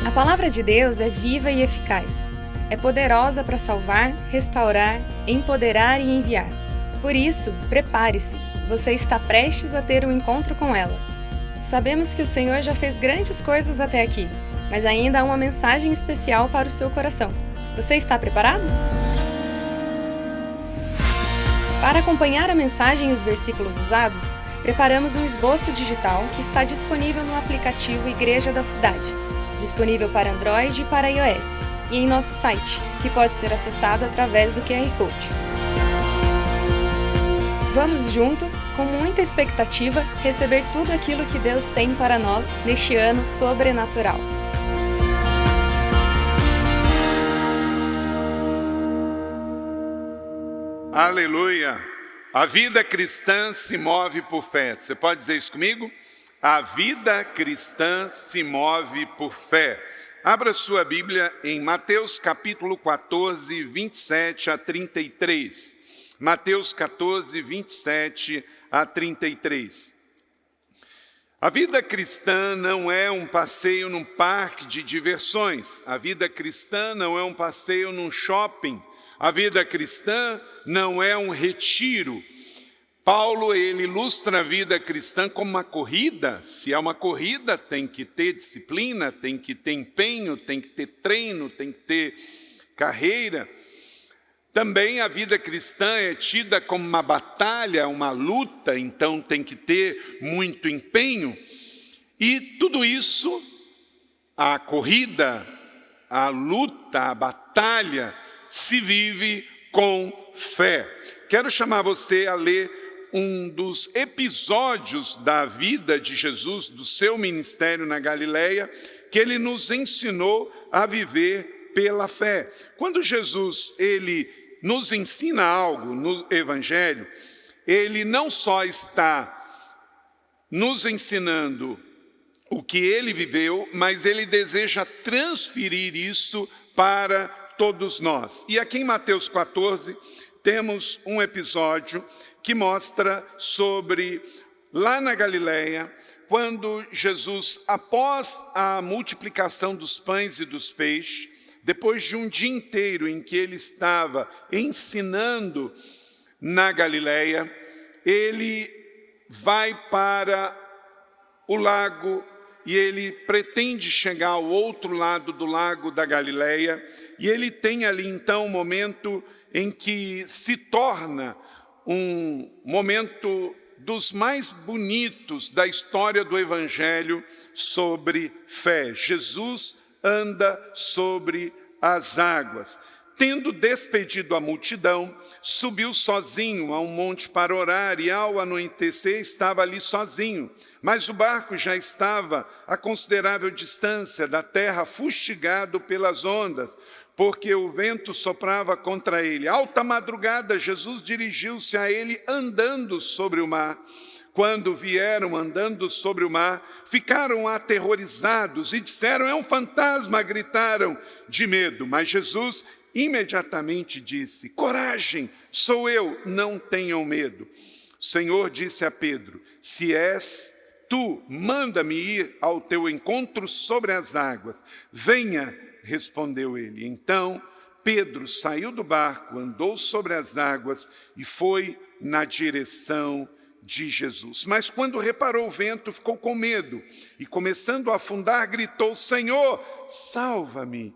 A palavra de Deus é viva e eficaz. É poderosa para salvar, restaurar, empoderar e enviar. Por isso, prepare-se. Você está prestes a ter um encontro com ela. Sabemos que o Senhor já fez grandes coisas até aqui, mas ainda há uma mensagem especial para o seu coração. Você está preparado? Para acompanhar a mensagem e os versículos usados, preparamos um esboço digital que está disponível no aplicativo Igreja da Cidade, disponível para Android e para iOS, e em nosso site, que pode ser acessado através do QR Code. Vamos juntos, com muita expectativa, receber tudo aquilo que Deus tem para nós neste ano sobrenatural. Aleluia! A vida cristã se move por fé. Você pode dizer isso comigo? A vida cristã se move por fé. Abra sua Bíblia em Mateus capítulo 14, 27 a 33. Mateus 14, 27 a 33. A vida cristã não é um passeio num parque de diversões. A vida cristã não é um passeio num shopping. A vida cristã não é um retiro. Paulo, ele ilustra a vida cristã como uma corrida. Se é uma corrida, tem que ter disciplina, tem que ter empenho, tem que ter treino, tem que ter carreira. Também a vida cristã é tida como uma batalha, uma luta, então tem que ter muito empenho. E tudo isso, a corrida, a luta, a batalha, se vive com fé. Quero chamar você a ler um dos episódios da vida de Jesus, do seu ministério na Galileia, que ele nos ensinou a viver pela fé. Quando Jesus, ele nos ensina algo no Evangelho, ele não só está nos ensinando o que ele viveu, mas ele deseja transferir isso para todos nós. E aqui em Mateus 14, temos um episódio que mostra sobre, lá na Galileia, quando Jesus, após a multiplicação dos pães e dos peixes, depois de um dia inteiro em que ele estava ensinando na Galileia, ele vai para o lago e ele pretende chegar ao outro lado do lago da Galileia, e ele tem ali então um momento em que se torna um momento dos mais bonitos da história do Evangelho sobre fé. Jesus anda sobre as águas. Tendo despedido a multidão, subiu sozinho a um monte para orar, e ao anoitecer estava ali sozinho. Mas o barco já estava a considerável distância da terra, fustigado pelas ondas, porque o vento soprava contra ele. Alta madrugada, Jesus dirigiu-se a ele andando sobre o mar. Quando vieram andando sobre o mar, ficaram aterrorizados e disseram: é um fantasma, gritaram de medo. Mas Jesus imediatamente disse: coragem, sou eu, não tenham medo. O Senhor disse a Pedro: se és tu, manda-me ir ao teu encontro sobre as águas. Venha, respondeu ele. Então Pedro saiu do barco, andou sobre as águas e foi na direção de Jesus. Mas quando reparou o vento, ficou com medo e, começando a afundar, gritou: Senhor, salva-me.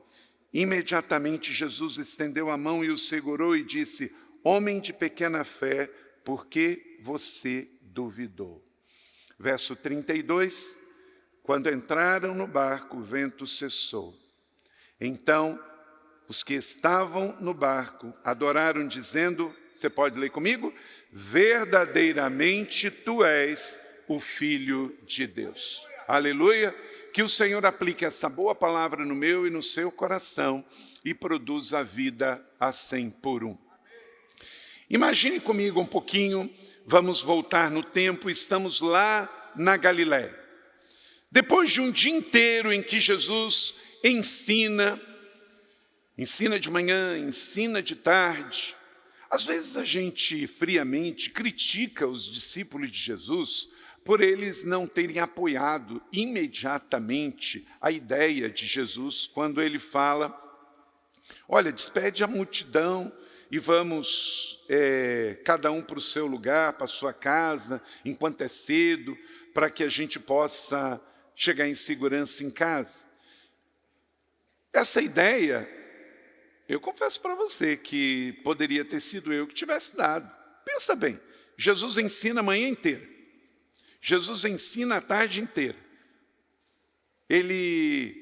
Imediatamente Jesus estendeu a mão e o segurou e disse: homem de pequena fé, por que você duvidou? Verso 32, quando entraram no barco, o vento cessou. Então, os que estavam no barco adoraram, dizendo, você pode ler comigo? Verdadeiramente tu és o Filho de Deus. Aleluia! Que o Senhor aplique essa boa palavra no meu e no seu coração e produza a vida a 100 por 1. Imagine comigo um pouquinho, vamos voltar no tempo, estamos lá na Galileia. Depois de um dia inteiro em que Jesus ensina de manhã, ensina de tarde. Às vezes a gente friamente critica os discípulos de Jesus por eles não terem apoiado imediatamente a ideia de Jesus quando ele fala: olha, despede a multidão e vamos cada um para o seu lugar, para a sua casa, enquanto é cedo, para que a gente possa chegar em segurança em casa. Essa ideia, eu confesso para você que poderia ter sido eu que tivesse dado. Pensa bem, Jesus ensina a manhã inteira, Jesus ensina a tarde inteira, ele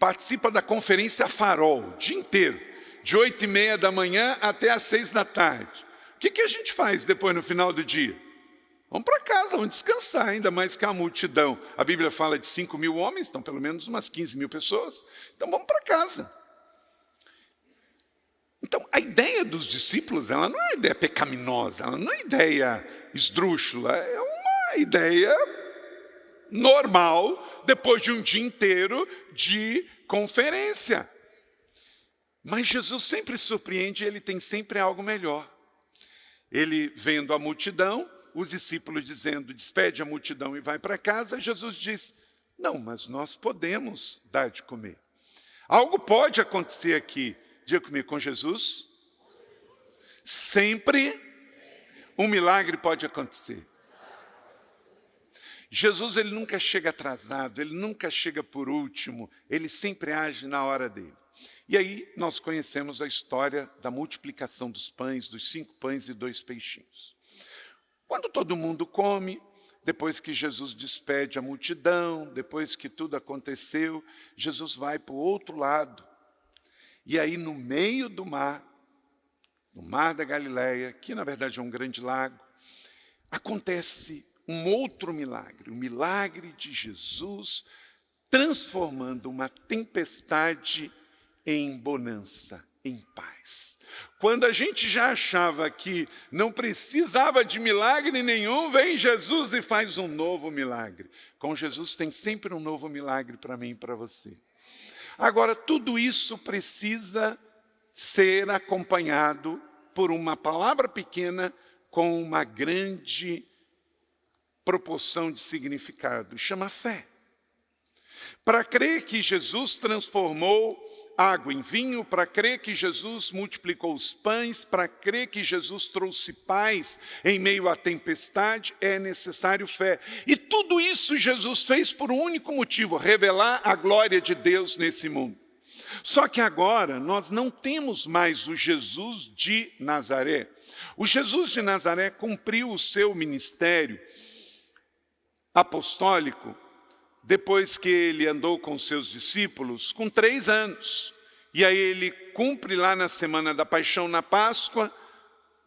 participa da conferência Farol o dia inteiro, de 8h30 da manhã até às 6 da tarde. O que a gente faz depois no final do dia? Vamos para casa, vamos descansar, ainda mais que a multidão. A Bíblia fala de 5.000 homens, então pelo menos umas 15.000 pessoas. Então vamos para casa. Então a ideia dos discípulos, ela não é uma ideia pecaminosa, ela não é uma ideia esdrúxula, é uma ideia normal, depois de um dia inteiro de conferência. Mas Jesus sempre surpreende, ele tem sempre algo melhor. Ele vendo a multidão, os discípulos dizendo: despede a multidão e vai para casa, Jesus diz: não, mas nós podemos dar de comer. Algo pode acontecer aqui. Diga comigo, com Jesus, sempre um milagre pode acontecer. Jesus, ele nunca chega atrasado, ele nunca chega por último, ele sempre age na hora dele. E aí nós conhecemos a história da multiplicação dos pães, dos 5 pães e 2 peixinhos. Quando todo mundo come, depois que Jesus despede a multidão, depois que tudo aconteceu, Jesus vai para o outro lado. E aí no meio do mar, no mar da Galileia, que na verdade é um grande lago, acontece um outro milagre, o milagre de Jesus transformando uma tempestade em bonança, em paz. Quando a gente já achava que não precisava de milagre nenhum, vem Jesus e faz um novo milagre. Com Jesus tem sempre um novo milagre para mim e para você. Agora, tudo isso precisa ser acompanhado por uma palavra pequena com uma grande proporção de significado, chama fé. Para crer que Jesus transformou água em vinho, para crer que Jesus multiplicou os pães, para crer que Jesus trouxe paz em meio à tempestade, é necessário fé. E tudo isso Jesus fez por um único motivo: revelar a glória de Deus nesse mundo. Só que agora nós não temos mais o Jesus de Nazaré. O Jesus de Nazaré cumpriu o seu ministério apostólico depois que ele andou com seus discípulos, com 3 anos. E aí ele cumpre lá na Semana da Paixão, na Páscoa,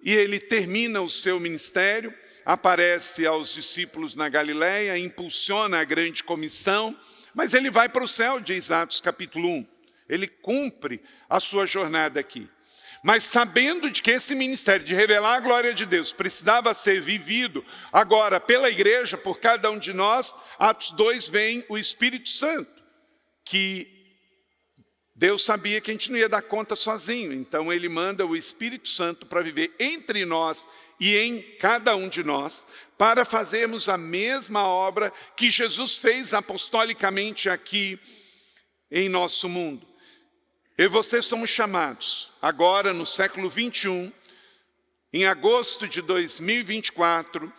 e ele termina o seu ministério, aparece aos discípulos na Galileia, impulsiona a grande comissão, mas ele vai para o céu, diz Atos capítulo 1. Ele cumpre a sua jornada aqui. Mas sabendo de que esse ministério de revelar a glória de Deus precisava ser vivido agora pela igreja, por cada um de nós, Atos 2 vem o Espírito Santo, que Deus sabia que a gente não ia dar conta sozinho, então ele manda o Espírito Santo para viver entre nós e em cada um de nós, para fazermos a mesma obra que Jesus fez apostolicamente aqui em nosso mundo. Eu e você somos chamados, agora no século 21, em agosto de 2024,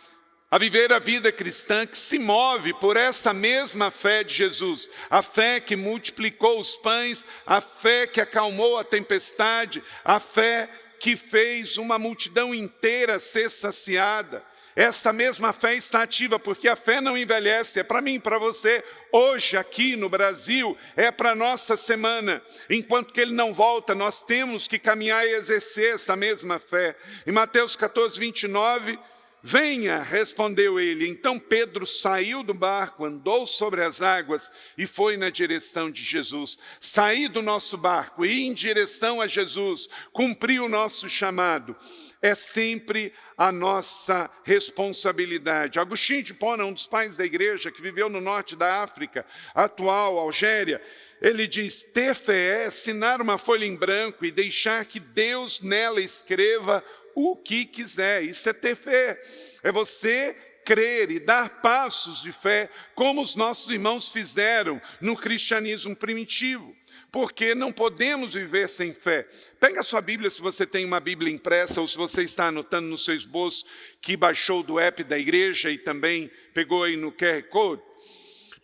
a viver a vida cristã que se move por essa mesma fé de Jesus. A fé que multiplicou os pães, a fé que acalmou a tempestade, a fé que fez uma multidão inteira ser saciada. Esta mesma fé está ativa, porque a fé não envelhece, é para mim, para você. Hoje, aqui no Brasil, é para a nossa semana. Enquanto que ele não volta, nós temos que caminhar e exercer essa mesma fé. Em Mateus 14, 29, venha, respondeu ele. Então Pedro saiu do barco, andou sobre as águas e foi na direção de Jesus. Sair do nosso barco e ir em direção a Jesus, cumprir o nosso chamado, é sempre a nossa responsabilidade. Agostinho de Hipona, um dos pais da igreja, que viveu no norte da África, atual Algéria, ele diz: ter fé é assinar uma folha em branco e deixar que Deus nela escreva o que quiser. Isso é ter fé. É você crer e dar passos de fé, como os nossos irmãos fizeram no cristianismo primitivo. Porque não podemos viver sem fé. Pega a sua Bíblia, se você tem uma Bíblia impressa, ou se você está anotando no seu esboço, que baixou do app da igreja e também pegou aí no QR Code.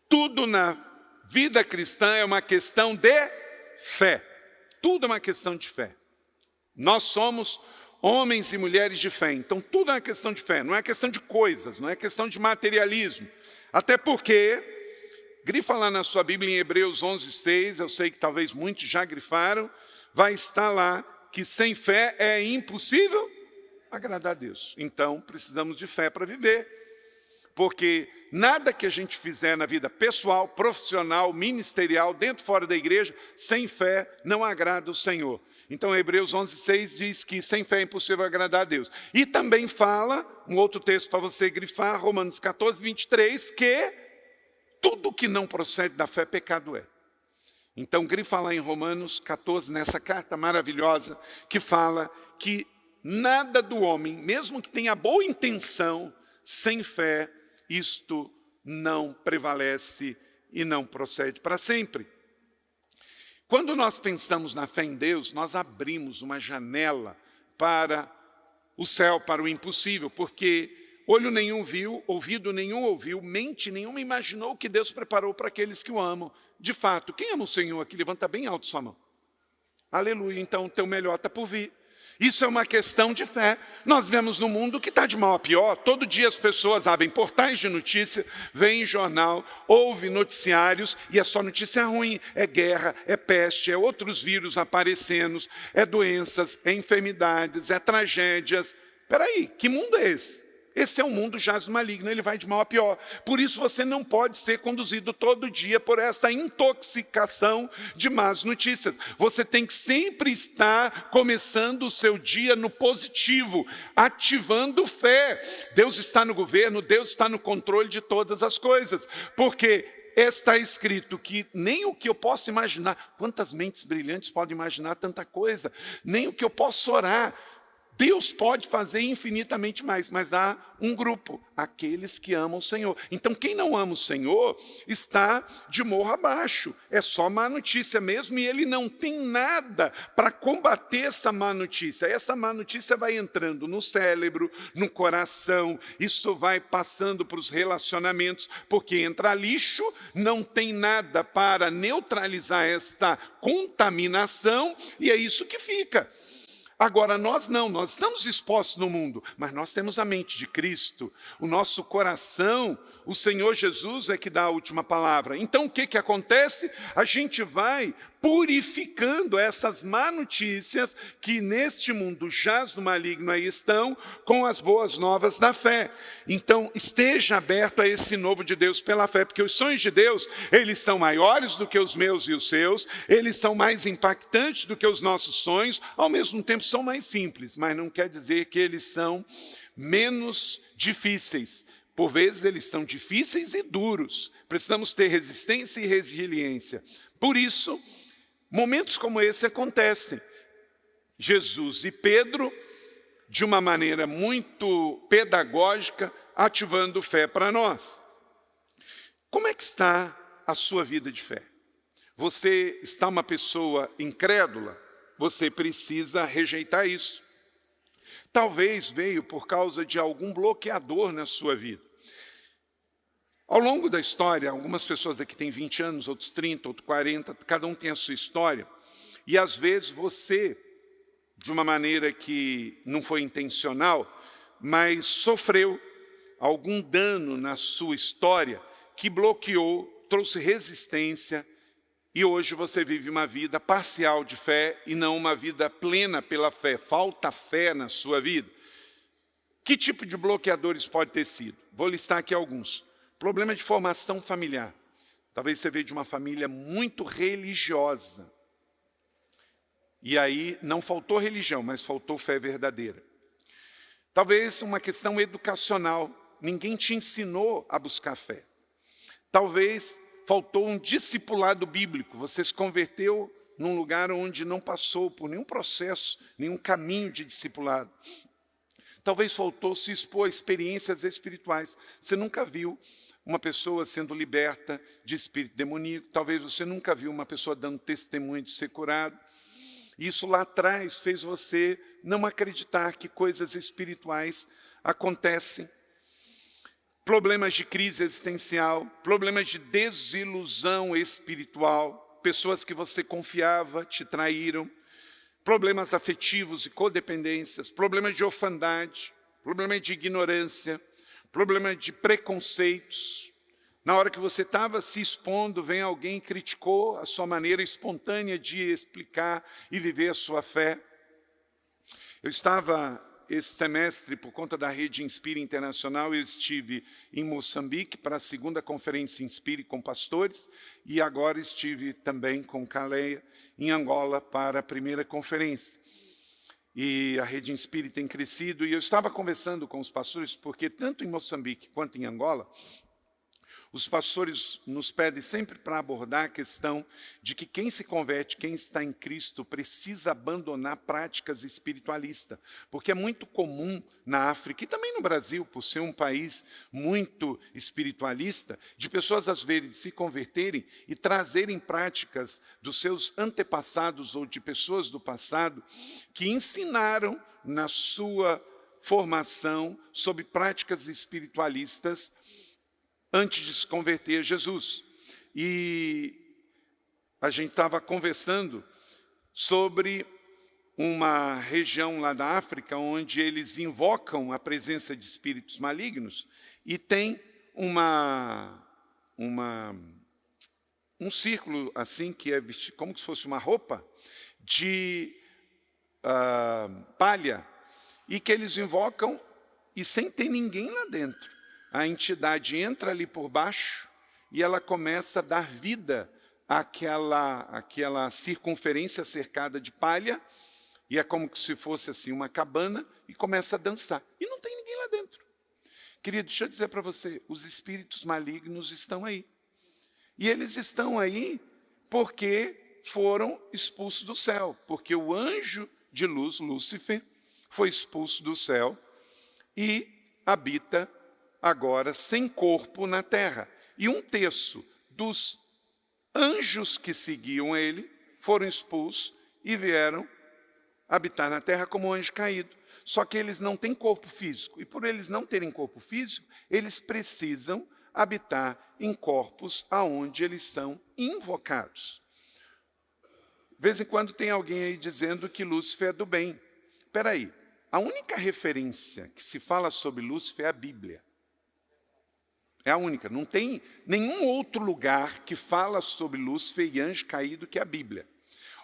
Tudo na vida cristã é uma questão de fé. Tudo é uma questão de fé. Nós somos homens e mulheres de fé. Então, tudo é uma questão de fé. Não é questão de coisas, não é questão de materialismo. Até porque, grifa lá na sua Bíblia em Hebreus 11:6, eu sei que talvez muitos já grifaram, vai estar lá que sem fé é impossível agradar a Deus. Então, precisamos de fé para viver. Porque nada que a gente fizer na vida pessoal, profissional, ministerial, dentro e fora da igreja, sem fé não agrada o Senhor. Então, Hebreus 11:6 diz que sem fé é impossível agradar a Deus. E também fala, um outro texto para você grifar, Romanos 14:23, que tudo que não procede da fé, pecado é. Então, grifa lá em Romanos 14, nessa carta maravilhosa, que fala que nada do homem, mesmo que tenha boa intenção, sem fé, isto não prevalece e não procede para sempre. Quando nós pensamos na fé em Deus, nós abrimos uma janela para o céu, para o impossível, porque olho nenhum viu, ouvido nenhum ouviu, mente nenhuma imaginou o que Deus preparou para aqueles que o amam. De fato, quem ama o Senhor aqui? Levanta bem alto sua mão. Aleluia, então o teu melhor está por vir. Isso é uma questão de fé. Nós vivemos num mundo que está de mal a pior. Todo dia as pessoas abrem portais de notícia, veem jornal, ouvem noticiários e é só notícia ruim. É guerra, é peste, é outros vírus aparecendo, é doenças, é enfermidades, é tragédias. Espera aí, que mundo é esse? Esse é um mundo jaz do maligno, ele vai de mal a pior. Por isso você não pode ser conduzido todo dia por essa intoxicação de más notícias. Você tem que sempre estar começando o seu dia no positivo, ativando fé. Deus está no governo, Deus está no controle de todas as coisas. Porque está escrito que nem o que eu posso imaginar, quantas mentes brilhantes podem imaginar tanta coisa, nem o que eu posso orar, Deus pode fazer infinitamente mais, mas há um grupo, aqueles que amam o Senhor. Então, quem não ama o Senhor está de morro abaixo. É só má notícia mesmo e ele não tem nada para combater essa má notícia. Essa má notícia vai entrando no cérebro, no coração, isso vai passando para os relacionamentos, porque entra lixo, não tem nada para neutralizar esta contaminação e é isso que fica. Agora, nós não, nós estamos expostos no mundo, mas nós temos a mente de Cristo, o nosso coração, o Senhor Jesus é que dá a última palavra. Então, o que acontece? A gente vai purificando essas má notícias que neste mundo jaz no maligno aí estão, com as boas novas da fé. Então, esteja aberto a esse novo de Deus pela fé, porque os sonhos de Deus, eles são maiores do que os meus e os seus, eles são mais impactantes do que os nossos sonhos, ao mesmo tempo são mais simples, mas não quer dizer que eles são menos difíceis. Por vezes eles são difíceis e duros, precisamos ter resistência e resiliência. Por isso, momentos como esse acontecem. Jesus e Pedro, de uma maneira muito pedagógica, ativando fé para nós. Como é que está a sua vida de fé? Você está uma pessoa incrédula? Você precisa rejeitar isso. Talvez veio por causa de algum bloqueador na sua vida. Ao longo da história, algumas pessoas aqui têm 20 anos, outros 30, outros 40, cada um tem a sua história. E às vezes você, de uma maneira que não foi intencional, mas sofreu algum dano na sua história que bloqueou, trouxe resistência e hoje você vive uma vida parcial de fé e não uma vida plena pela fé. Falta fé na sua vida. Que tipo de bloqueadores pode ter sido? Vou listar aqui alguns. Problema de formação familiar. Talvez você veja de uma família muito religiosa. E aí não faltou religião, mas faltou fé verdadeira. Talvez uma questão educacional. Ninguém te ensinou a buscar fé. Talvez faltou um discipulado bíblico. Você se converteu num lugar onde não passou por nenhum processo, nenhum caminho de discipulado. Talvez faltou se expor a experiências espirituais. Você nunca viu uma pessoa sendo liberta de espírito demoníaco. Talvez você nunca viu uma pessoa dando testemunho de ser curado. Isso lá atrás fez você não acreditar que coisas espirituais acontecem. Problemas de crise existencial, problemas de desilusão espiritual, pessoas que você confiava te traíram, problemas afetivos e codependências, problemas de orfandade, problemas de ignorância, problemas de preconceitos. Na hora que você estava se expondo, vem alguém e criticou a sua maneira espontânea de explicar e viver a sua fé. Eu estava, esse semestre, por conta da rede Inspire Internacional, eu estive em Moçambique para a segunda conferência Inspire com pastores, e agora estive também com Caleia, em Angola, para a primeira conferência. E a rede Inspire tem crescido, e eu estava conversando com os pastores, porque tanto em Moçambique quanto em Angola, os pastores nos pedem sempre para abordar a questão de que quem se converte, quem está em Cristo, precisa abandonar práticas espiritualistas. Porque é muito comum na África, e também no Brasil, por ser um país muito espiritualista, de pessoas às vezes se converterem e trazerem práticas dos seus antepassados ou de pessoas do passado que ensinaram na sua formação sobre práticas espiritualistas antes de se converter a Jesus. E a gente estava conversando sobre uma região lá da África onde eles invocam a presença de espíritos malignos e tem um círculo assim que é vestido como se fosse uma roupa de palha e que eles invocam e sem ter ninguém lá dentro. A entidade entra ali por baixo e ela começa a dar vida àquela circunferência cercada de palha, e é como se fosse assim uma cabana, e começa a dançar. E não tem ninguém lá dentro. Querido, deixa eu dizer para você, os espíritos malignos estão aí. E eles estão aí porque foram expulsos do céu, porque o anjo de luz, Lúcifer, foi expulso do céu e habita agora sem corpo na terra. E 1/3 dos anjos que seguiam ele foram expulsos e vieram habitar na terra como anjo caído. Só que eles não têm corpo físico. E por eles não terem corpo físico, eles precisam habitar em corpos aonde eles são invocados. De vez em quando tem alguém aí dizendo que Lúcifer é do bem. Espera aí, a única referência que se fala sobre Lúcifer é a Bíblia. É a única, não tem nenhum outro lugar que fala sobre Lúcifer e anjo caído que a Bíblia.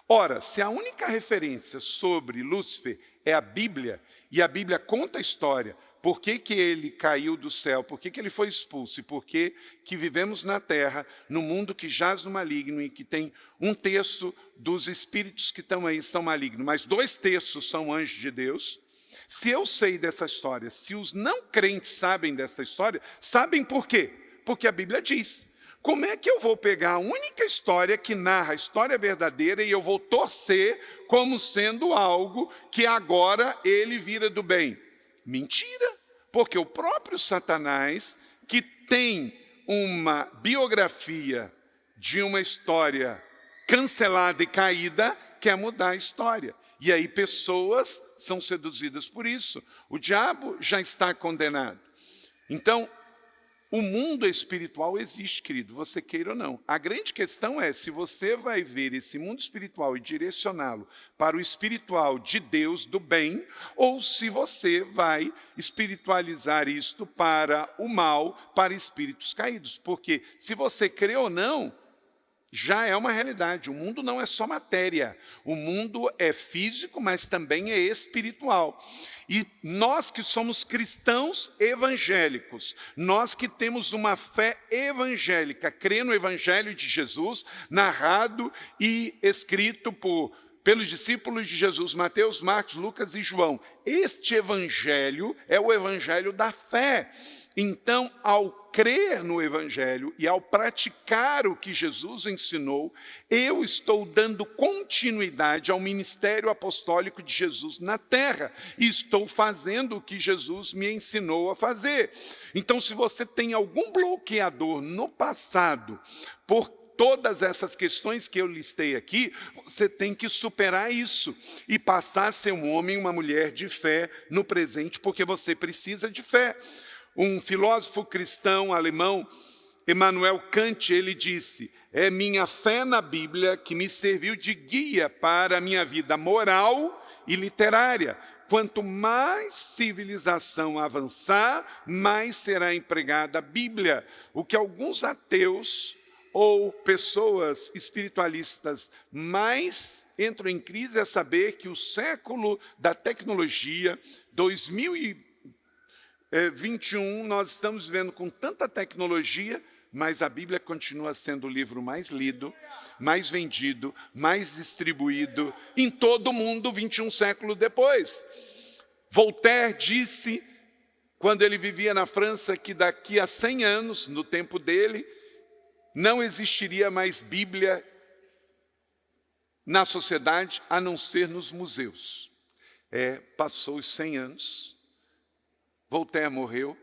Ora, se a única referência sobre Lúcifer é a Bíblia, e a Bíblia conta a história, por que ele caiu do céu, por que ele foi expulso, e por que vivemos na terra, no mundo que jaz no maligno, e que tem 1/3 dos espíritos que estão aí são malignos, mas 2/3 são anjos de Deus. Se eu sei dessa história, se os não crentes sabem dessa história, sabem por quê? Porque a Bíblia diz. Como é que eu vou pegar a única história que narra a história verdadeira e eu vou torcer como sendo algo que agora ele vira do bem? Mentira, porque o próprio Satanás, que tem uma biografia de uma história cancelada e caída, quer mudar a história. E aí pessoas são seduzidas por isso. O diabo já está condenado. Então, o mundo espiritual existe, querido, você queira ou não. A grande questão é se você vai ver esse mundo espiritual e direcioná-lo para o espiritual de Deus, do bem, ou se você vai espiritualizar isto para o mal, para espíritos caídos. Porque se você crê ou não, já é uma realidade. O mundo não é só matéria. O mundo é físico, mas também é espiritual. E nós que somos cristãos evangélicos, nós que temos uma fé evangélica, crê no Evangelho de Jesus, narrado e escrito por pelos discípulos de Jesus, Mateus, Marcos, Lucas e João. Este evangelho é o evangelho da fé. Então, ao crer no evangelho e ao praticar o que Jesus ensinou, eu estou dando continuidade ao ministério apostólico de Jesus na terra. E estou fazendo o que Jesus me ensinou a fazer. Então, se você tem algum bloqueador no passado, por todas essas questões que eu listei aqui, você tem que superar isso e passar a ser um homem, uma mulher de fé no presente, porque você precisa de fé. Um filósofo cristão alemão, Immanuel Kant, ele disse: é minha fé na Bíblia que me serviu de guia para a minha vida moral e literária. Quanto mais civilização avançar, mais será empregada a Bíblia. O que alguns ateus ou pessoas espiritualistas mais entram em crise é saber que o século da tecnologia, 2021, nós estamos vivendo com tanta tecnologia, mas a Bíblia continua sendo o livro mais lido, mais vendido, mais distribuído em todo o mundo, 21 séculos depois. Voltaire disse, quando ele vivia na França, que daqui a 100 anos, no tempo dele, não existiria mais Bíblia na sociedade, a não ser nos museus. Passou os 100 anos, Voltaire morreu,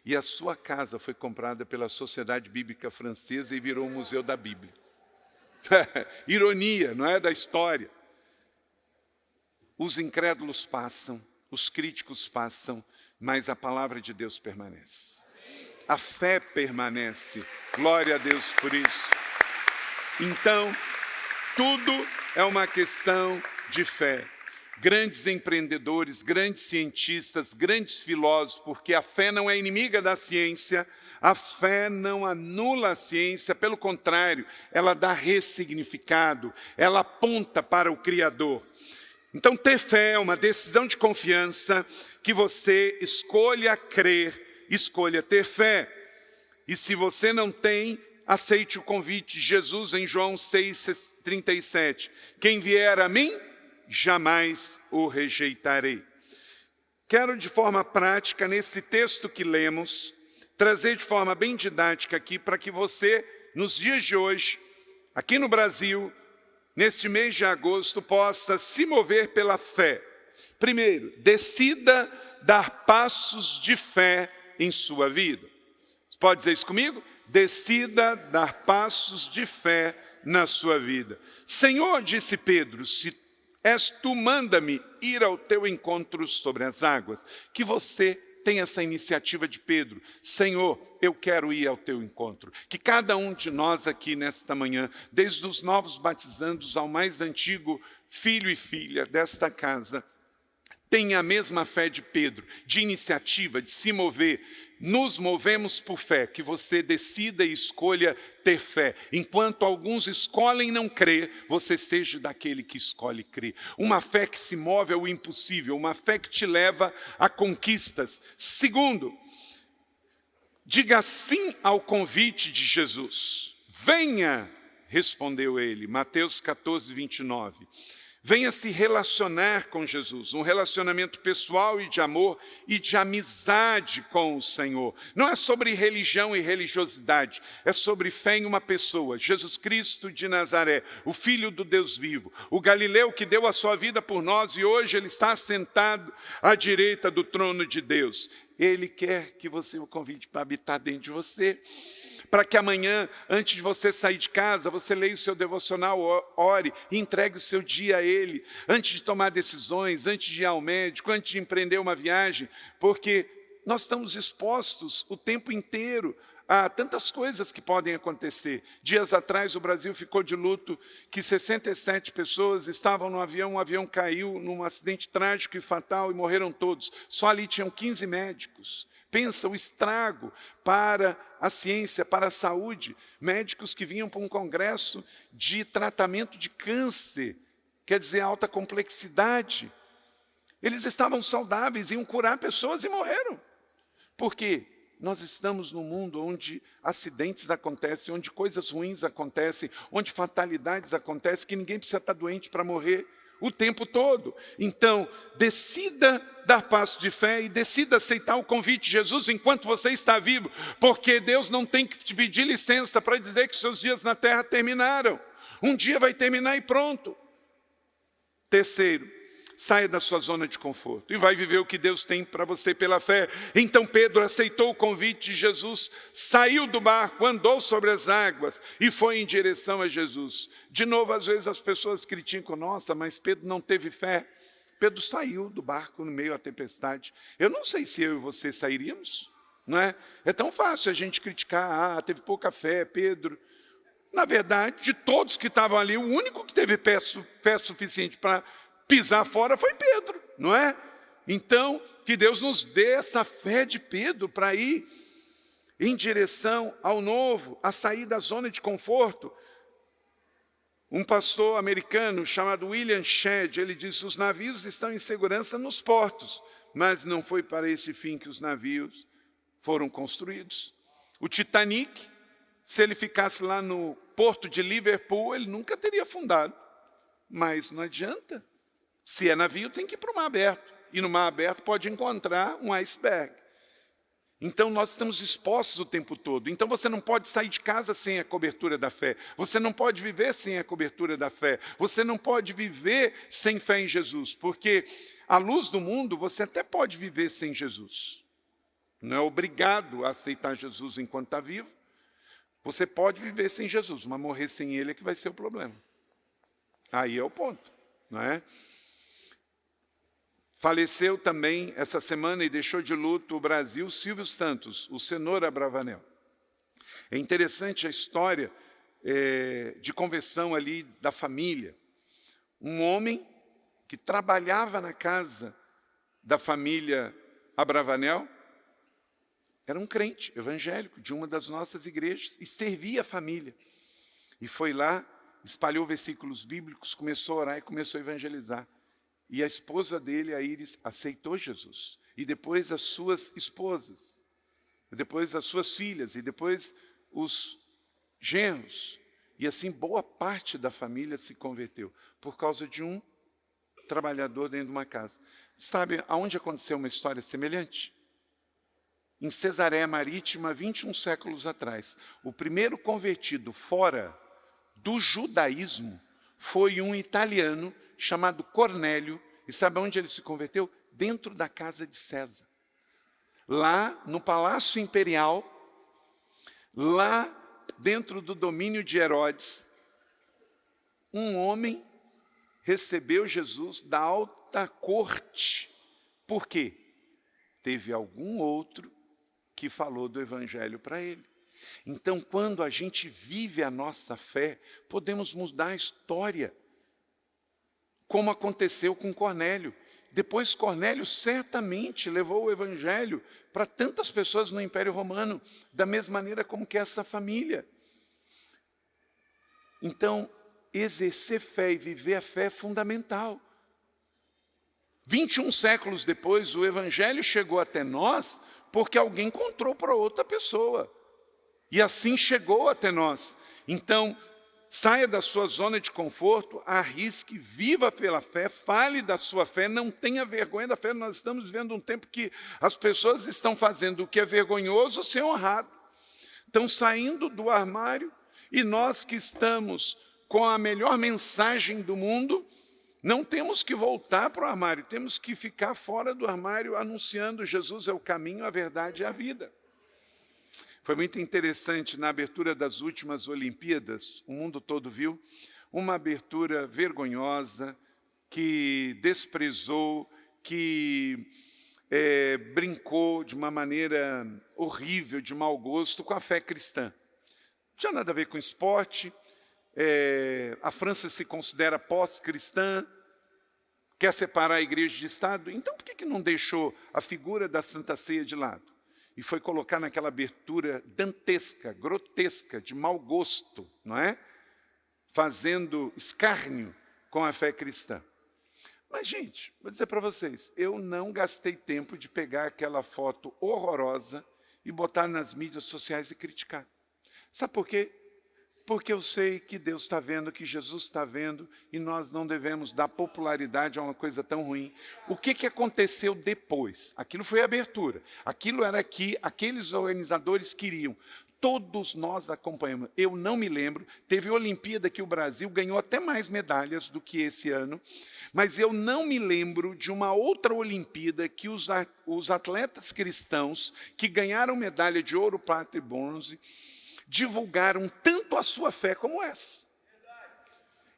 e a sua casa foi comprada pela Sociedade Bíblica Francesa e virou o Museu da Bíblia. Ironia, não é, da história. Os incrédulos passam, os críticos passam, mas a palavra de Deus permanece. A fé permanece. Glória a Deus por isso. Então, tudo é uma questão de fé. Grandes empreendedores, grandes cientistas, grandes filósofos, porque a fé não é inimiga da ciência, a fé não anula a ciência, pelo contrário, ela dá ressignificado, ela aponta para o Criador. Então, ter fé é uma decisão de confiança que você escolha crer, escolha ter fé. E se você não tem, aceite o convite de Jesus em João 6,37. Quem vier a mim, jamais o rejeitarei. Quero, de forma prática, nesse texto que lemos, trazer de forma bem didática aqui, para que você, nos dias de hoje, aqui no Brasil, neste mês de agosto, possa se mover pela fé. Primeiro, decida dar passos de fé em sua vida. Você pode dizer isso comigo? Decida dar passos de fé na sua vida. Senhor, disse Pedro, se és tu, manda-me ir ao teu encontro sobre as águas. Que você tenha essa iniciativa de Pedro. Senhor, eu quero ir ao teu encontro. Que cada um de nós aqui nesta manhã, desde os novos batizandos ao mais antigo filho e filha desta casa, tenha a mesma fé de Pedro, de iniciativa, de se mover. Nos movemos por fé, que você decida e escolha ter fé. Enquanto alguns escolhem não crer, você seja daquele que escolhe crer. Uma fé que se move ao impossível, uma fé que te leva a conquistas. Segundo, diga sim ao convite de Jesus. Venha, respondeu ele, Mateus 14, 29. Venha se relacionar com Jesus, um relacionamento pessoal e de amor e de amizade com o Senhor. Não é sobre religião e religiosidade, é sobre fé em uma pessoa, Jesus Cristo de Nazaré, o Filho do Deus vivo, o Galileu que deu a sua vida por nós e hoje ele está sentado à direita do trono de Deus. Ele quer que você o convide para habitar dentro de você. Para que amanhã, antes de você sair de casa, você leia o seu devocional, ore e entregue o seu dia a Ele. Antes de tomar decisões, antes de ir ao médico, antes de empreender uma viagem. Porque nós estamos expostos o tempo inteiro a tantas coisas que podem acontecer. Dias atrás o Brasil ficou de luto que 67 pessoas estavam no avião, o avião caiu num acidente trágico e fatal e morreram todos. Só ali tinham 15 médicos. Pensa o estrago para a ciência, para a saúde. Médicos que vinham para um congresso de tratamento de câncer, quer dizer, alta complexidade. Eles estavam saudáveis, iam curar pessoas e morreram. Por quê? Nós estamos num mundo onde acidentes acontecem, onde coisas ruins acontecem, onde fatalidades acontecem, que ninguém precisa estar doente para morrer. o tempo todo. Então, decida dar passo de fé e decida aceitar o convite de Jesus enquanto você está vivo, porque Deus não tem que te pedir licença para dizer que os seus dias na terra terminaram. Um dia vai terminar e pronto. Terceiro, saia da sua zona de conforto e vai viver o que Deus tem para você pela fé. Então Pedro aceitou o convite de Jesus, saiu do barco, andou sobre as águas e foi em direção a Jesus. De novo, às vezes as pessoas criticam, nossa, mas Pedro não teve fé. Pedro saiu do barco no meio da tempestade. Eu não sei se eu e você sairíamos, não é? É tão fácil a gente criticar, teve pouca fé, Pedro. Na verdade, de todos que estavam ali, o único que teve fé suficiente para pisar fora foi Pedro, não é? Então, que Deus nos dê essa fé de Pedro para ir em direção ao novo, a sair da zona de conforto. Um pastor americano chamado William Shedd, ele disse, os navios estão em segurança nos portos, mas não foi para esse fim que os navios foram construídos. O Titanic, se ele ficasse lá no porto de Liverpool, ele nunca teria afundado, mas não adianta. Se é navio, tem que ir para o mar aberto. E no mar aberto pode encontrar um iceberg. Então nós estamos expostos o tempo todo. Então você não pode sair de casa sem a cobertura da fé. Você não pode viver sem a cobertura da fé. Você não pode viver sem fé em Jesus. Porque à luz do mundo, você até pode viver sem Jesus. Não é obrigado a aceitar Jesus enquanto está vivo. Você pode viver sem Jesus, mas morrer sem Ele é que vai ser o problema. Aí é o ponto, não é? Faleceu também essa semana e deixou de luto o Brasil Silvio Santos, o Cenoura Bravanel. É interessante a história de conversão ali da família. Um homem que trabalhava na casa da família Abravanel, era um crente evangélico de uma das nossas igrejas e servia a família. E foi lá, espalhou versículos bíblicos, começou a orar e começou a evangelizar. E a esposa dele, a Iris, aceitou Jesus. E depois as suas esposas, depois as suas filhas, e depois os genros. E assim boa parte da família se converteu, por causa de um trabalhador dentro de uma casa. Sabe aonde aconteceu uma história semelhante? Em Cesareia Marítima, 21 séculos atrás. O primeiro convertido fora do judaísmo foi um italiano chamado Cornélio. E sabe onde ele se converteu? Dentro da casa de César. Lá no Palácio Imperial, lá dentro do domínio de Herodes, um homem recebeu Jesus da alta corte. Por quê? Teve algum outro que falou do evangelho para ele. Então, quando a gente vive a nossa fé, podemos mudar a história, como aconteceu com Cornélio. Depois Cornélio certamente levou o evangelho para tantas pessoas no Império Romano, da mesma maneira como que essa família. Então, exercer fé e viver a fé é fundamental. 21 séculos depois, o evangelho chegou até nós porque alguém contou para outra pessoa. E assim chegou até nós. Então, saia da sua zona de conforto, arrisque, viva pela fé, fale da sua fé, não tenha vergonha da fé. Nós estamos vivendo um tempo que as pessoas estão fazendo o que é vergonhoso ser honrado. Estão saindo do armário e nós que estamos com a melhor mensagem do mundo, não temos que voltar para o armário, temos que ficar fora do armário anunciando Jesus é o caminho, a verdade e a vida. Foi muito interessante, na abertura das últimas Olimpíadas, o mundo todo viu, uma abertura vergonhosa, que desprezou, que brincou de uma maneira horrível, de mau gosto, com a fé cristã. Não tinha nada a ver com esporte, a França se considera pós-cristã, quer separar a igreja de Estado, então por que não deixou a figura da Santa Ceia de lado? E foi colocar naquela abertura dantesca, grotesca, de mau gosto, não é? Fazendo escárnio com a fé cristã. Mas, gente, vou dizer para vocês, eu não gastei tempo de pegar aquela foto horrorosa e botar nas mídias sociais e criticar. Sabe por quê? porque eu sei que Deus está vendo, que Jesus está vendo, e nós não devemos dar popularidade a uma coisa tão ruim. O que aconteceu depois? Aquilo foi a abertura. Aquilo era que aqueles organizadores queriam. Todos nós acompanhamos. Eu não me lembro, teve Olimpíada que o Brasil ganhou até mais medalhas do que esse ano, mas eu não me lembro de uma outra Olimpíada que os atletas cristãos que ganharam medalha de ouro, prata e bronze divulgaram tanto a sua fé como essa.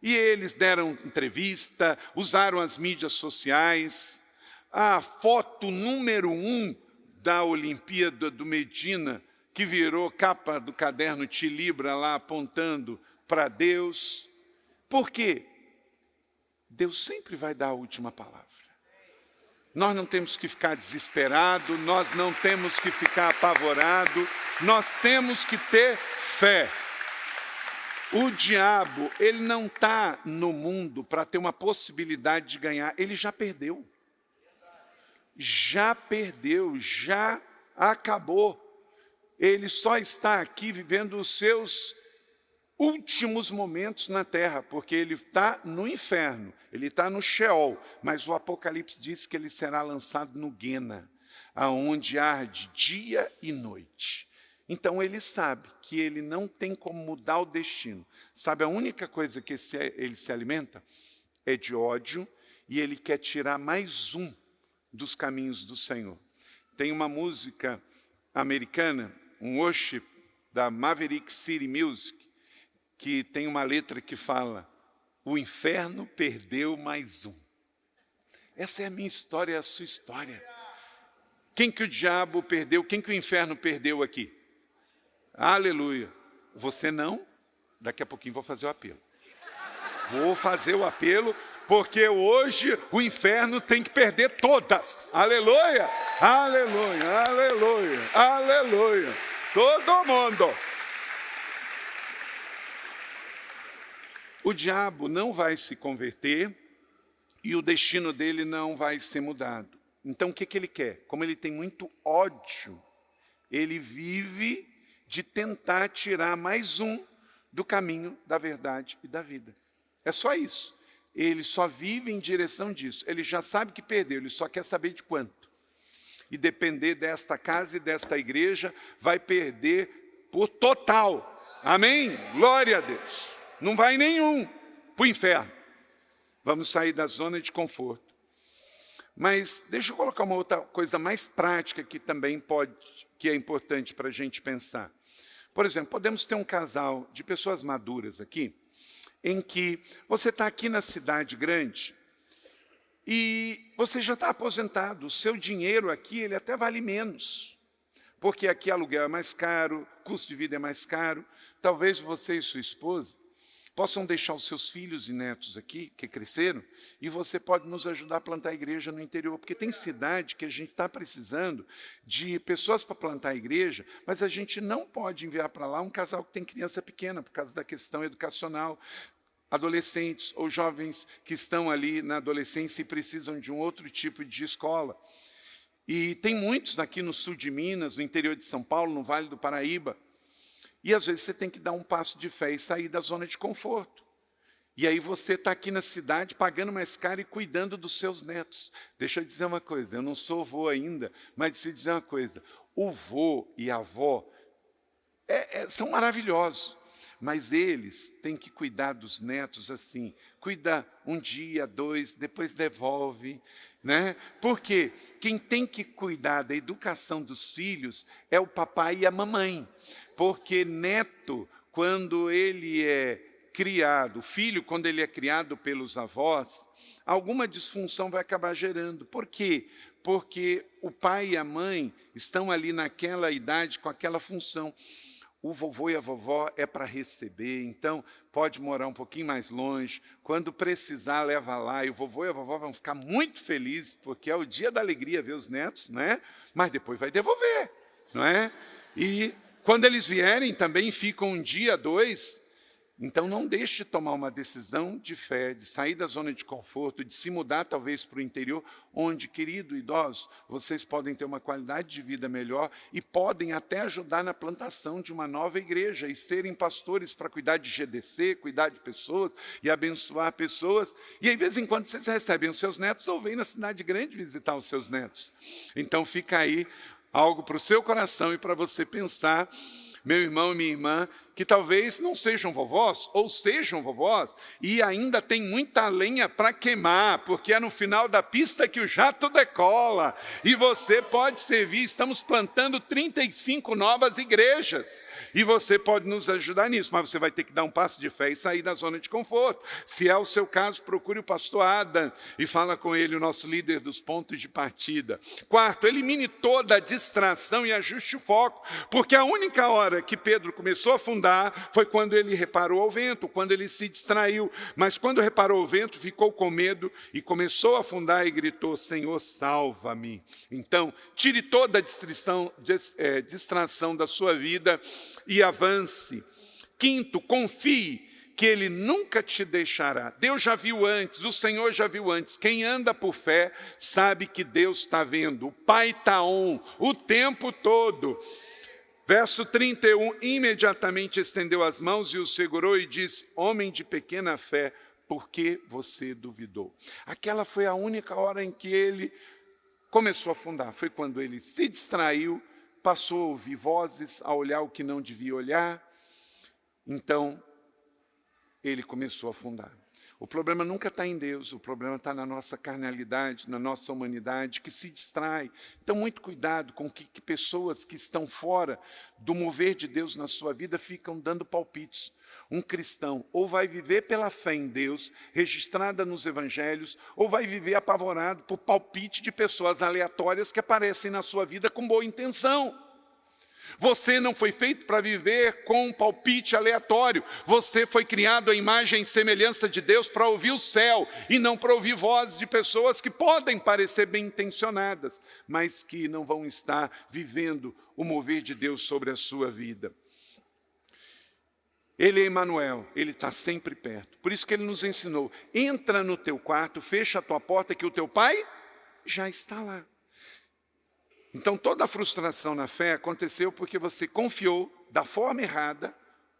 E eles deram entrevista, usaram as mídias sociais. A foto número 1 da Olimpíada do Medina, que virou capa do caderno Tilibra lá apontando para Deus. Por quê? Deus sempre vai dar a última palavra. Nós não temos que ficar desesperados, nós não temos que ficar apavorados, nós temos que ter fé. O diabo, ele não está no mundo para ter uma possibilidade de ganhar, ele já perdeu. Já perdeu, já acabou. Ele só está aqui vivendo os seus últimos momentos na terra, porque ele está no inferno, ele está no Sheol, mas o Apocalipse diz que ele será lançado no Guena, aonde arde dia e noite. Então ele sabe que ele não tem como mudar o destino. Sabe, a única coisa que ele se alimenta é de ódio, e ele quer tirar mais um dos caminhos do Senhor. Tem uma música americana, um worship da Maverick City Music, que tem uma letra que fala: o inferno perdeu mais um. Essa é a minha história, é a sua história. Quem que o diabo perdeu? Quem que o inferno perdeu aqui? Aleluia. Você não? Daqui a pouquinho vou fazer o apelo. Vou fazer o apelo, porque hoje o inferno tem que perder todas. Aleluia, aleluia, aleluia, aleluia. Todo mundo. O diabo não vai se converter e o destino dele não vai ser mudado. Então o que ele quer? Como ele tem muito ódio, ele vive de tentar tirar mais um do caminho da verdade e da vida. É só isso. Ele só vive em direção disso. Ele já sabe que perdeu, ele só quer saber de quanto. E depender desta casa e desta igreja, vai perder por total. Amém? Glória a Deus. Não vai nenhum para o inferno. Vamos sair da zona de conforto. Mas deixa eu colocar uma outra coisa mais prática que também que é importante para a gente pensar. Por exemplo, podemos ter um casal de pessoas maduras aqui, em que você está aqui na cidade grande e você já está aposentado. O seu dinheiro aqui, ele até vale menos, porque aqui aluguel é mais caro, custo de vida é mais caro. Talvez você e sua esposa possam deixar os seus filhos e netos aqui, que cresceram, e você pode nos ajudar a plantar a igreja no interior, porque tem cidade que a gente está precisando de pessoas para plantar a igreja, mas a gente não pode enviar para lá um casal que tem criança pequena, por causa da questão educacional, adolescentes ou jovens que estão ali na adolescência e precisam de um outro tipo de escola. E tem muitos aqui no sul de Minas, no interior de São Paulo, no Vale do Paraíba. E às vezes você tem que dar um passo de fé e sair da zona de conforto. E aí você está aqui na cidade pagando mais caro e cuidando dos seus netos. Deixa eu dizer uma coisa, eu não sou vô ainda, mas deixa eu dizer uma coisa. O vô e a avó são maravilhosos, mas eles têm que cuidar dos netos assim. Cuida um dia, 2, depois devolve. Né? Porque quem tem que cuidar da educação dos filhos é o papai e a mamãe. Porque neto, quando ele é criado, filho, quando ele é criado pelos avós, alguma disfunção vai acabar gerando. Por quê? Porque o pai e a mãe estão ali naquela idade com aquela função. O vovô e a vovó é para receber, então pode morar um pouquinho mais longe. Quando precisar, leva lá. E o vovô e a vovó vão ficar muito felizes, porque é o dia da alegria ver os netos, não é? Mas depois vai devolver, não é? E quando eles vierem, também ficam um dia, 2, Então não deixe de tomar uma decisão de fé, de sair da zona de conforto, de se mudar talvez para o interior, onde, querido idoso, vocês podem ter uma qualidade de vida melhor e podem até ajudar na plantação de uma nova igreja e serem pastores para cuidar de GDC, cuidar de pessoas e abençoar pessoas. E aí, de vez em quando vocês recebem os seus netos ou vêm na cidade grande visitar os seus netos. Então fica aí algo para o seu coração e para você pensar, meu irmão e minha irmã, que talvez não sejam vovós, ou sejam vovós, e ainda tem muita lenha para queimar, porque é no final da pista que o jato decola, e você pode servir. Estamos plantando 35 novas igrejas, e você pode nos ajudar nisso, mas você vai ter que dar um passo de fé e sair da zona de conforto. Se é o seu caso, procure o pastor Adam, e fala com ele, o nosso líder dos pontos de partida. Quarto, elimine toda a distração e ajuste o foco, porque a única hora que Pedro começou a afundar foi quando ele reparou ao vento, quando ele se distraiu. Mas quando reparou o vento, ficou com medo e começou a afundar e gritou: Senhor, salva-me. Então, tire toda a distração da sua vida e avance. Quinto, confie que Ele nunca te deixará. Deus já viu antes, o Senhor já viu antes. Quem anda por fé sabe que Deus está vendo. O Pai está on o tempo todo. Verso 31, imediatamente estendeu as mãos e o segurou e disse: homem de pequena fé, por que você duvidou? Aquela foi a única hora em que ele começou a afundar. Foi quando ele se distraiu, passou a ouvir vozes, a olhar o que não devia olhar. Então, ele começou a afundar. O problema nunca está em Deus, o problema está na nossa carnalidade, na nossa humanidade, que se distrai. Então, muito cuidado com que pessoas que estão fora do mover de Deus na sua vida ficam dando palpites. Um cristão ou vai viver pela fé em Deus, registrada nos evangelhos, ou vai viver apavorado por palpite de pessoas aleatórias que aparecem na sua vida com boa intenção. Você não foi feito para viver com um palpite aleatório. Você foi criado à imagem e semelhança de Deus para ouvir o céu e não para ouvir vozes de pessoas que podem parecer bem intencionadas, mas que não vão estar vivendo o mover de Deus sobre a sua vida. Ele é Emmanuel, Ele está sempre perto. Por isso que Ele nos ensinou: entra no teu quarto, fecha a tua porta, que o teu Pai já está lá. Então, toda a frustração na fé aconteceu porque você confiou da forma errada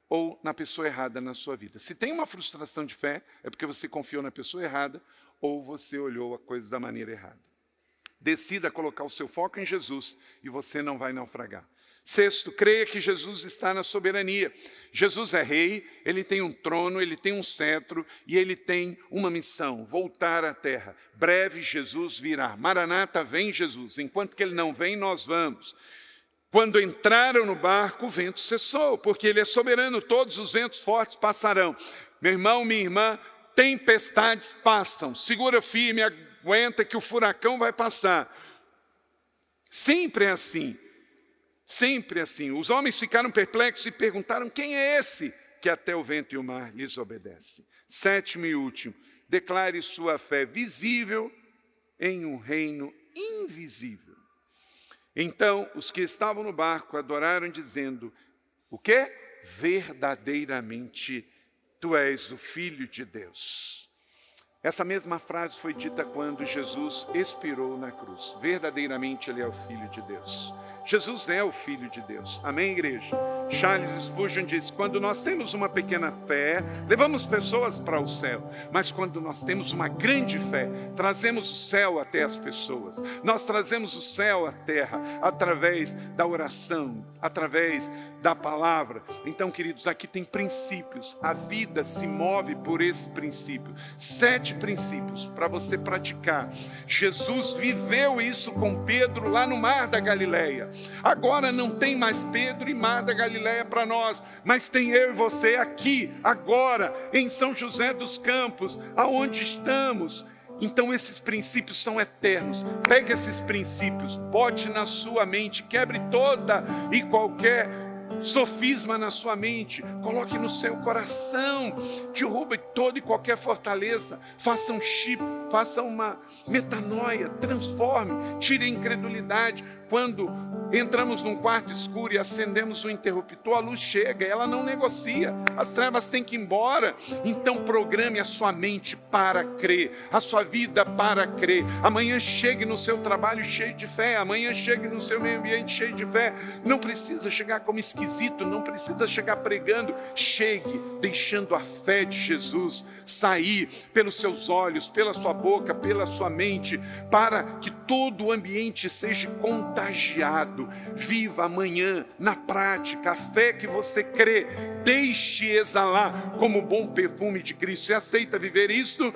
ou na pessoa errada na sua vida. Se tem uma frustração de fé, é porque você confiou na pessoa errada ou você olhou a coisa da maneira errada. Decida colocar o seu foco em Jesus e você não vai naufragar. Sexto, creia que Jesus está na soberania. Jesus é rei, Ele tem um trono, Ele tem um cetro e Ele tem uma missão: voltar à terra. Breve Jesus virá. Maranata, vem Jesus. Enquanto que Ele não vem, nós vamos. Quando entraram no barco, o vento cessou, porque Ele é soberano, todos os ventos fortes passarão. Meu irmão, minha irmã, tempestades passam. Segura firme, aguenta que o furacão vai passar. Sempre é assim. Sempre assim. Os homens ficaram perplexos e perguntaram: quem é esse que até o vento e o mar lhes obedecem? Sétimo e último, declare sua fé visível em um reino invisível. Então, os que estavam no barco adoraram dizendo: o quê? Verdadeiramente, tu és o Filho de Deus. Essa mesma frase foi dita quando Jesus expirou na cruz. Verdadeiramente Ele é o Filho de Deus. Jesus é o Filho de Deus. Amém, igreja? Charles Spurgeon diz: quando nós temos uma pequena fé, levamos pessoas para o céu. Mas quando nós temos uma grande fé, trazemos o céu até as pessoas. Nós trazemos o céu à terra através da oração, através da palavra. Então, queridos, aqui tem princípios. A vida se move por esse princípio. 7 princípios para você praticar. Jesus viveu isso com Pedro lá no Mar da Galileia. Agora não tem mais Pedro e Mar da Galileia para nós, mas tem eu e você aqui, agora, em São José dos Campos, aonde estamos. Então esses princípios são eternos. Pegue esses princípios, bote na sua mente, quebre toda e qualquer sofisma na sua mente, coloque no seu coração, derrube toda e qualquer fortaleza, faça um chip, faça uma metanoia, transforme, tire a incredulidade, quando entramos num quarto escuro e acendemos o interruptor, a luz chega, ela não negocia, as trevas têm que ir embora. Então programe a sua mente para crer, a sua vida para crer. Amanhã chegue no seu trabalho cheio de fé, amanhã chegue no seu meio ambiente cheio de fé. Não precisa chegar como esquisito, não precisa chegar pregando. Chegue deixando a fé de Jesus sair pelos seus olhos, pela sua boca, pela sua mente, para que todo o ambiente seja contagiado. Viva amanhã na prática a fé que você crê, deixe exalar como bom perfume de Cristo. Você aceita viver isso?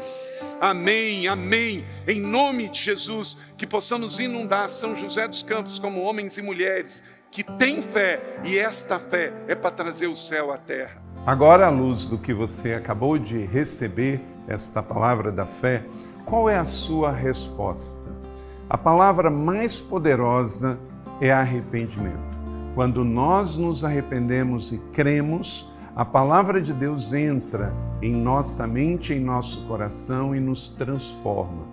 Amém, amém. Em nome de Jesus, que possamos inundar São José dos Campos como homens e mulheres que têm fé, e esta fé é para trazer o céu à terra. Agora, à luz do que você acabou de receber, esta palavra da fé, qual é a sua resposta? A palavra mais poderosa é arrependimento. Quando nós nos arrependemos e cremos, a palavra de Deus entra em nossa mente, em nosso coração e nos transforma.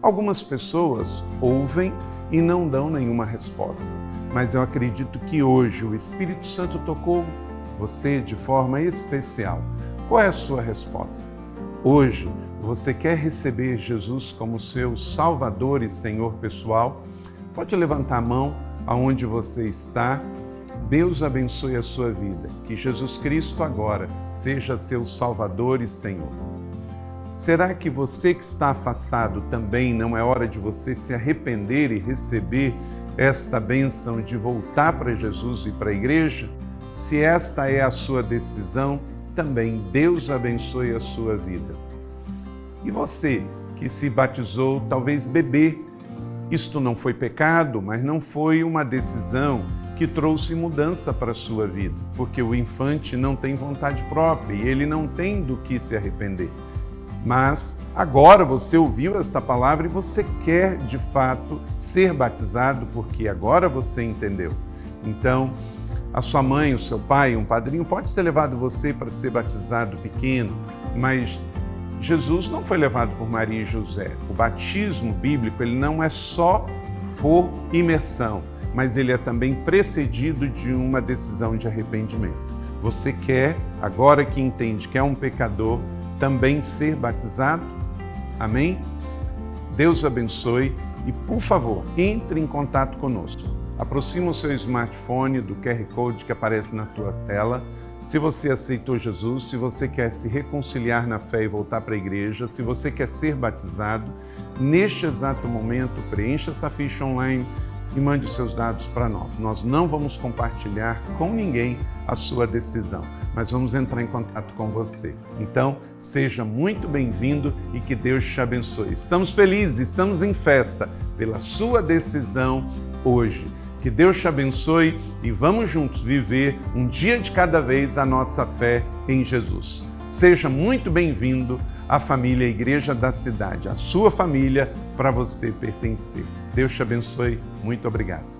Algumas pessoas ouvem e não dão nenhuma resposta, mas eu acredito que hoje o Espírito Santo tocou você de forma especial. Qual é a sua resposta? Hoje, você quer receber Jesus como seu Salvador e Senhor pessoal? Pode levantar a mão aonde você está. Deus abençoe a sua vida. Que Jesus Cristo agora seja seu Salvador e Senhor. Será que você que está afastado também não é hora de você se arrepender e receber esta bênção de voltar para Jesus e para a igreja? Se esta é a sua decisão, também Deus abençoe a sua vida. E você que se batizou, talvez bebê, isto não foi pecado, mas não foi uma decisão que trouxe mudança para a sua vida, porque o infante não tem vontade própria e ele não tem do que se arrepender. Mas agora você ouviu esta palavra e você quer de fato ser batizado, porque agora você entendeu. Então, a sua mãe, o seu pai, um padrinho pode ter levado você para ser batizado pequeno, mas Jesus não foi levado por Maria e José. O batismo bíblico, ele não é só por imersão, mas ele é também precedido de uma decisão de arrependimento. Você quer, agora que entende que é um pecador, também ser batizado? Amém? Deus abençoe e, por favor, entre em contato conosco. Aproxima o seu smartphone do QR Code que aparece na tua tela. Se você aceitou Jesus, se você quer se reconciliar na fé e voltar para a igreja, se você quer ser batizado, neste exato momento, preencha essa ficha online e mande os seus dados para nós. Nós não vamos compartilhar com ninguém a sua decisão, mas vamos entrar em contato com você. Então, seja muito bem-vindo e que Deus te abençoe. Estamos felizes, estamos em festa pela sua decisão hoje. Que Deus te abençoe e vamos juntos viver um dia de cada vez a nossa fé em Jesus. Seja muito bem-vindo à família Igreja da Cidade, a sua família para você pertencer. Deus te abençoe. Muito obrigado.